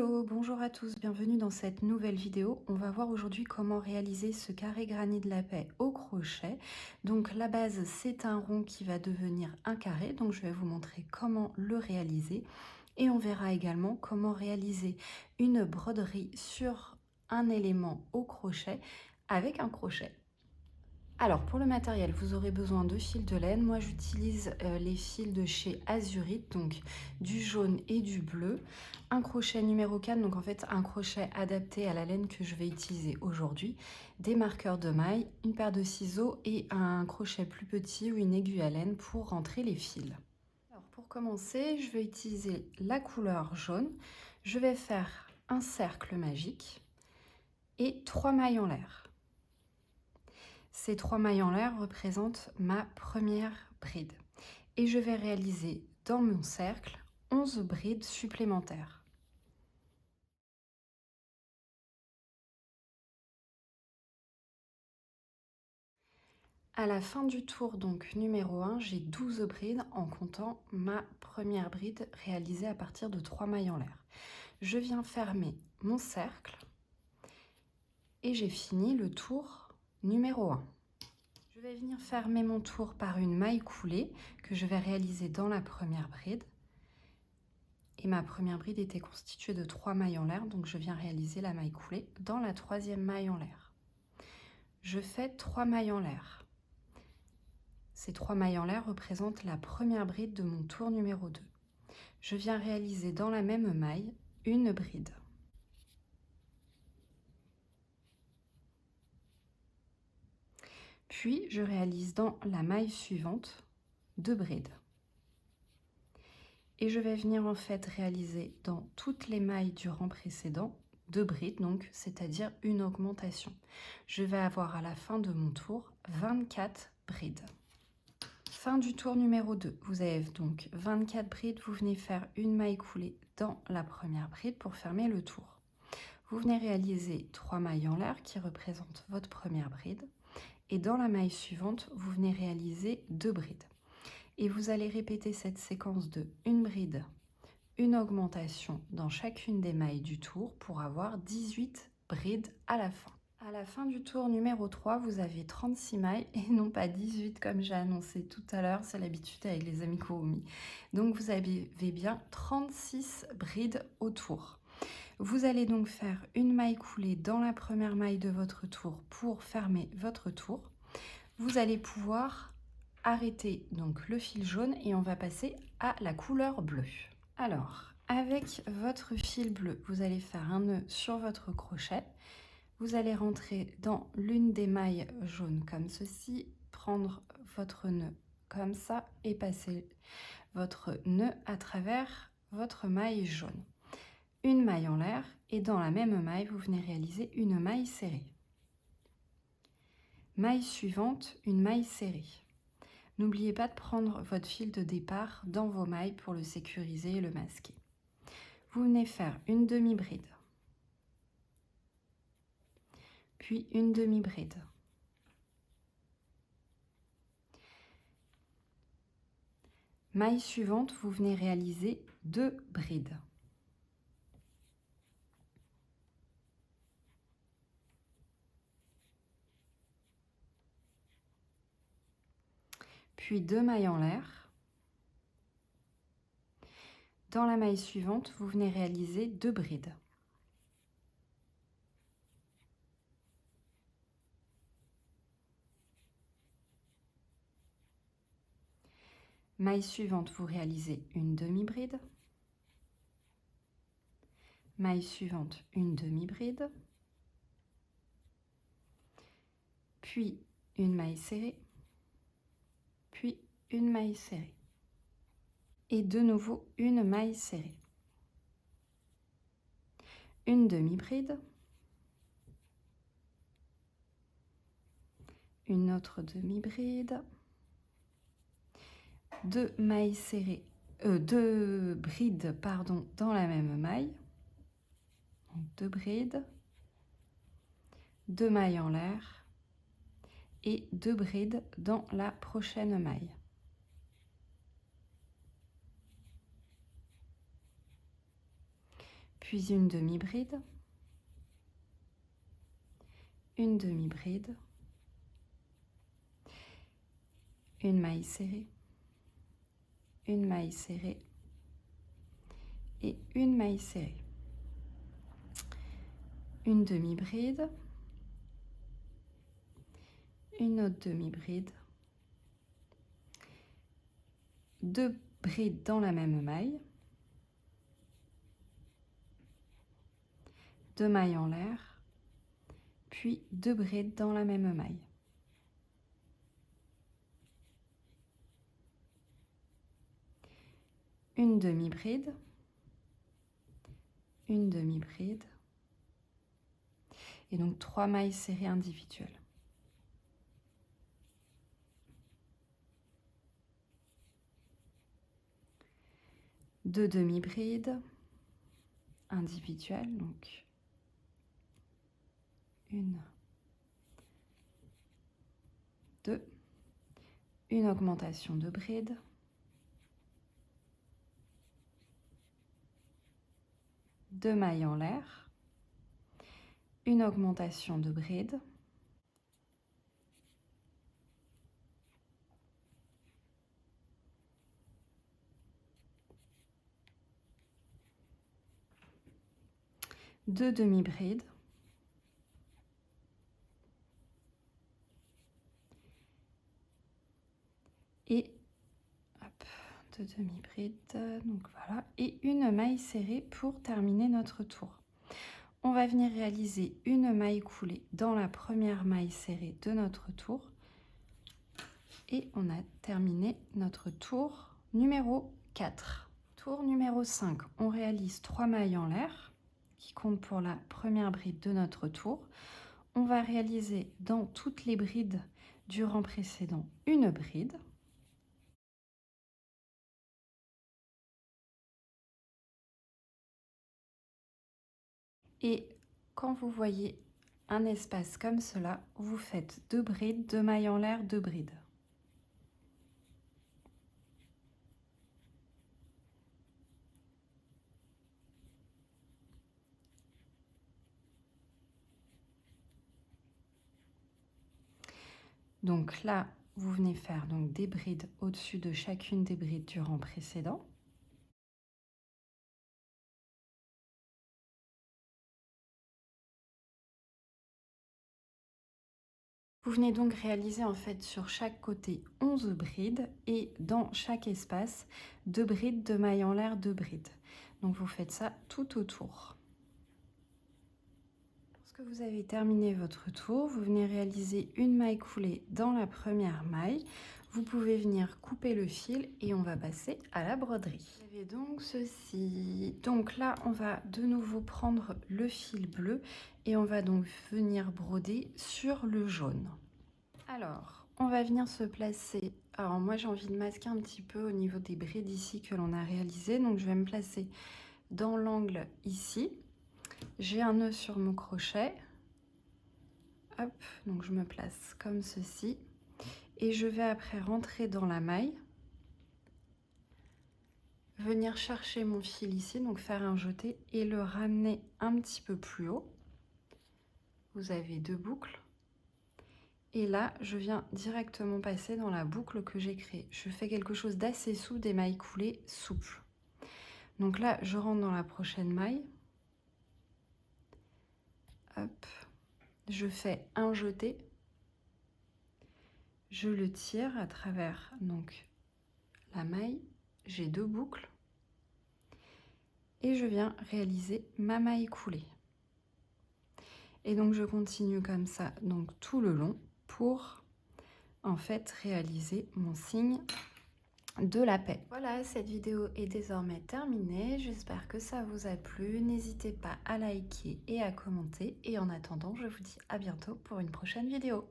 Hello, bonjour à tous, bienvenue dans cette nouvelle vidéo. On va voir aujourd'hui comment réaliser ce carré granit de la paix au crochet. Donc la base, c'est un rond qui va devenir un carré, donc je vais vous montrer comment le réaliser. Et on verra également comment réaliser une broderie sur un élément au crochet avec un crochet. Alors pour le matériel, vous aurez besoin de fils de laine. Moi j'utilise les fils de chez Azurite, donc du jaune et du bleu. Un crochet numéro 4, donc en fait un crochet adapté à la laine que je vais utiliser aujourd'hui. Des marqueurs de mailles, une paire de ciseaux et un crochet plus petit ou une aiguille à laine pour rentrer les fils. Alors pour commencer, je vais utiliser la couleur jaune. Je vais faire un cercle magique et 3 mailles en l'air. Ces 3 mailles en l'air représentent ma première bride. Et je vais réaliser dans mon cercle 11 brides supplémentaires. À la fin du tour, donc numéro 1, j'ai 12 brides en comptant ma première bride réalisée à partir de 3 mailles en l'air. Je viens fermer mon cercle et j'ai fini le tour numéro 1. Je vais venir fermer mon tour par une maille coulée que je vais réaliser dans la première bride. Et ma première bride était constituée de 3 mailles en l'air, donc je viens réaliser la maille coulée dans la troisième maille en l'air. Je fais 3 mailles en l'air. Ces 3 mailles en l'air représentent la première bride de mon tour numéro 2. Je viens réaliser dans la même maille une bride. Puis je réalise dans la maille suivante 2 brides. Et je vais venir en fait réaliser dans toutes les mailles du rang précédent 2 brides, donc c'est-à-dire une augmentation. Je vais avoir à la fin de mon tour 24 brides. Fin du tour numéro 2, vous avez donc 24 brides, vous venez faire une maille coulée dans la première bride pour fermer le tour. Vous venez réaliser 3 mailles en l'air qui représentent votre première bride, et dans la maille suivante, vous venez réaliser 2 brides. Et vous allez répéter cette séquence de une bride, une augmentation dans chacune des mailles du tour pour avoir 18 brides à la fin. À la fin du tour numéro 3, vous avez 36 mailles et non pas 18 comme j'ai annoncé tout à l'heure, c'est l'habitude avec les amis Kuromi. Donc vous avez bien 36 brides au tour. Vous allez donc faire une maille coulée dans la première maille de votre tour pour fermer votre tour. Vous allez pouvoir arrêter donc le fil jaune et on va passer à la couleur bleue. Alors, avec votre fil bleu, vous allez faire un nœud sur votre crochet. Vous allez rentrer dans l'une des mailles jaunes comme ceci, prendre votre nœud comme ça et passer votre nœud à travers votre maille jaune. Une maille en l'air et dans la même maille, vous venez réaliser une maille serrée. Maille suivante, une maille serrée. N'oubliez pas de prendre votre fil de départ dans vos mailles pour le sécuriser et le masquer. Vous venez faire une demi-bride, puis une demi-bride. Maille suivante, vous venez réaliser 2 brides. Puis 2 mailles en l'air. Dans la maille suivante, vous venez réaliser 2 brides. Maille suivante, vous réalisez une demi-bride. Maille suivante, une demi-bride. Puis une maille serrée. Puis une maille serrée. Et de nouveau une maille serrée. Une demi-bride. Une autre demi-bride. 2 mailles serrées, 2 brides pardon, dans la même maille. Donc 2 brides, 2 mailles en l'air et 2 brides dans la prochaine maille. puis une demi-bride, une demi-bride, une maille serrée, une maille serrée et une maille serrée. Une demi-bride, une autre demi-bride, deux brides dans la même maille, deux mailles en l'air, puis deux brides dans la même maille. Une demi-bride, une demi-bride, et donc 3 mailles serrées individuelles. Deux demi-brides individuelles, donc une, deux, une augmentation de bride, deux mailles en l'air, une augmentation de bride, deux demi-brides, et hop, deux demi-brides, donc voilà, et une maille serrée pour terminer notre tour. On va venir réaliser une maille coulée dans la première maille serrée de notre tour et on a terminé notre tour numéro 4. Tour numéro 5, on réalise 3 mailles en l'air qui comptent pour la première bride de notre tour. On va réaliser dans toutes les brides du rang précédent une bride. Et quand vous voyez un espace comme cela, vous faites 2 brides, 2 mailles en l'air, 2 brides. Donc là, vous venez faire donc des brides au-dessus de chacune des brides du rang précédent. Vous venez donc réaliser en fait sur chaque côté 11 brides et dans chaque espace 2 brides, 2 mailles en l'air, 2 brides. Donc vous faites ça tout autour. Lorsque vous avez terminé votre tour, vous venez réaliser une maille coulée dans la première maille. Vous pouvez venir couper le fil et on va passer à la broderie. Vous avez donc ceci. Donc là, on va de nouveau prendre le fil bleu et on va donc venir broder sur le jaune. Alors, on va venir se placer. Alors moi, j'ai envie de masquer un petit peu au niveau des brides ici que l'on a réalisé. Donc je vais me placer dans l'angle ici. J'ai un nœud sur mon crochet. Hop, donc je me place comme ceci. Et je vais après rentrer dans la maille. Venir chercher mon fil ici, donc faire un jeté et le ramener un petit peu plus haut. Vous avez 2 boucles. Et là, je viens directement passer dans la boucle que j'ai créée. Je fais quelque chose d'assez souple, des mailles coulées souples. Donc là, je rentre dans la prochaine maille. Hop. Je fais un jeté. Je le tire à travers donc la maille. J'ai 2 boucles. Et je viens réaliser ma maille coulée. Et donc je continue comme ça donc tout le long pour en fait réaliser mon signe de la paix. Voilà, cette vidéo est désormais terminée. J'espère que ça vous a plu. N'hésitez pas à liker et à commenter. Et en attendant, je vous dis à bientôt pour une prochaine vidéo.